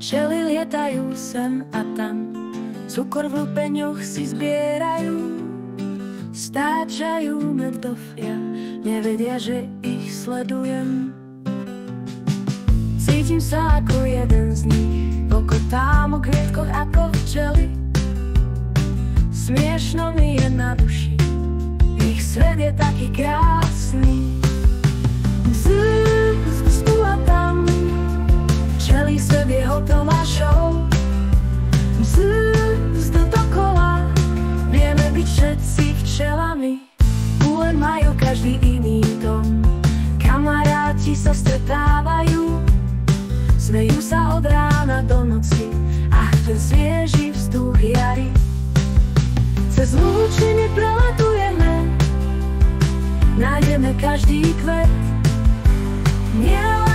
Včely lietajú sem a tam, cukor v lupeňoch si zbierajú. Stáčajú med do fia, nevedia, že ich sledujem. Cítim sa ako jeden z nich, pokotám o kvietkoch ako včely. Smiešno mi je na duši, ich svet je taký krásny. Bzz, tu a tam, včelí svet je hotová show. Bzz, dokola, vieme byť všetci včelami. Len majú každý iný dom, kamaráti sa stretávajú. Smejú sa od rána do noci, ach, ten svieži vzduch jary. Cez lúčenie preletujeme, nájdeme každý kvet. Nie